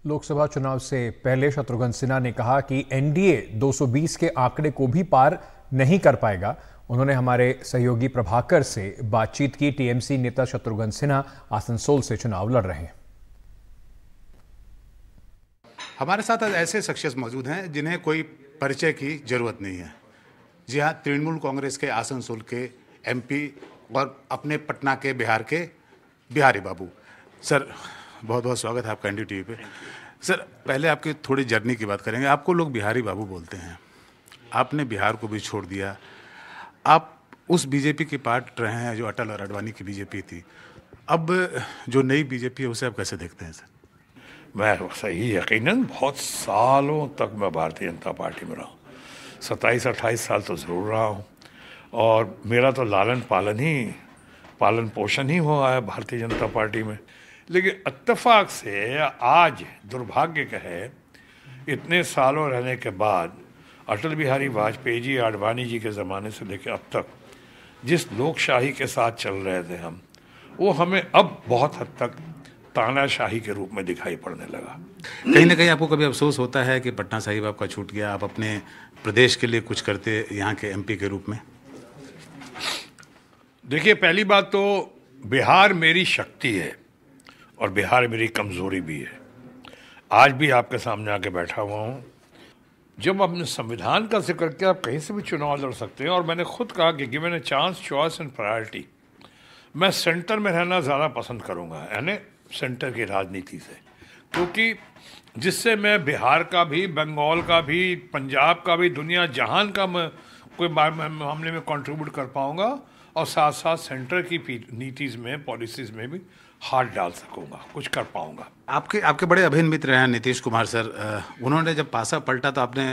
लोकसभा चुनाव से पहले शत्रुघ्न सिन्हा ने कहा कि एनडीए 220 के आंकड़े को भी पार नहीं कर पाएगा। उन्होंने हमारे सहयोगी प्रभाकर से बातचीत की। टीएमसी नेता शत्रुघ्न सिन्हा आसनसोल से चुनाव लड़ रहे हैं। हमारे साथ आज ऐसे शख्सियत मौजूद हैं जिन्हें कोई परिचय की जरूरत नहीं है। जी हाँ, तृणमूल कांग्रेस के आसनसोल के एमपी और अपने पटना के बिहार के बिहारी बाबू। सर, बहुत बहुत स्वागत है आपका एनडी टीवी पे। सर, पहले आपकी थोड़ी जर्नी की बात करेंगे। आपको लोग बिहारी बाबू बोलते हैं, आपने बिहार को भी छोड़ दिया। आप उस बीजेपी की पार्ट रहे हैं जो अटल और अडवाणी की बीजेपी थी। अब जो नई बीजेपी है उसे आप कैसे देखते हैं सर? मैं सही यकीनन बहुत सालों तक मैं भारतीय जनता पार्टी में रहा हूँ। 27-28 साल तो ज़रूर रहा हूँ और मेरा तो पालन पोषण ही हुआ है भारतीय जनता पार्टी में। लेकिन इत्तेफाक से आज दुर्भाग्य का है, इतने सालों रहने के बाद अटल बिहारी वाजपेयी जी, आडवाणी जी के ज़माने से लेकर अब तक जिस लोकशाही के साथ चल रहे थे हम, वो हमें अब बहुत हद तक तानाशाही के रूप में दिखाई पड़ने लगा। कहीं ना कहीं आपको कभी अफसोस होता है कि पटना साहिब आपका छूट गया, आप अपने प्रदेश के लिए कुछ करते यहाँ के एमपी के रूप में? देखिए, पहली बात तो बिहार मेरी शक्ति है और बिहार मेरी कमज़ोरी भी है। आज भी आपके सामने आके बैठा हुआ हूँ। जब आपने संविधान का जिक्र किया, आप कहीं से भी चुनाव लड़ सकते हैं और मैंने खुद कहा कि given a chance, choice and priority, मैं सेंटर में रहना ज़्यादा पसंद करूँगा, यानी सेंटर की राजनीति से, क्योंकि जिससे मैं बिहार का भी, बंगाल का भी, पंजाब का भी, दुनिया जहान का मैं कोई मामले में कंट्रीब्यूट कर पाऊंगा और साथ साथ सेंटर की नीतिज़ में, पॉलिसीज़ में भी हाथ डाल सकूंगा, कुछ कर पाऊंगा। आपके बड़े अभिन्न मित्र हैं नीतीश कुमार सर। उन्होंने जब पासा पलटा तो आपने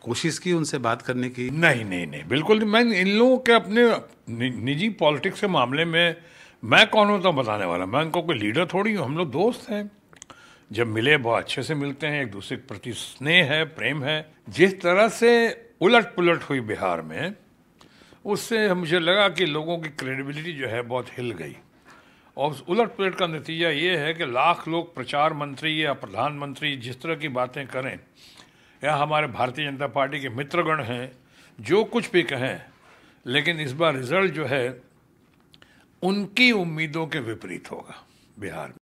कोशिश की उनसे बात करने की? नहीं, बिल्कुल नहीं। मैं इन लोगों के अपने निजी पॉलिटिक्स के मामले में मैं कौन होता हूँ बताने वाला? मैं उनको कोई लीडर थोड़ी हूँ। हम लोग दोस्त हैं, जब मिले बहुत अच्छे से मिलते हैं, एक दूसरे के प्रति स्नेह है, प्रेम है। जिस तरह से उलट पुलट हुई बिहार में, उससे मुझे लगा कि लोगों की क्रेडिबिलिटी जो है बहुत हिल गई और उस उलट पुलट का नतीजा ये है कि लाख लोग प्रचार मंत्री या प्रधानमंत्री जिस तरह की बातें करें, या हमारे भारतीय जनता पार्टी के मित्रगण हैं जो कुछ भी कहें, लेकिन इस बार रिजल्ट जो है उनकी उम्मीदों के विपरीत होगा बिहार में।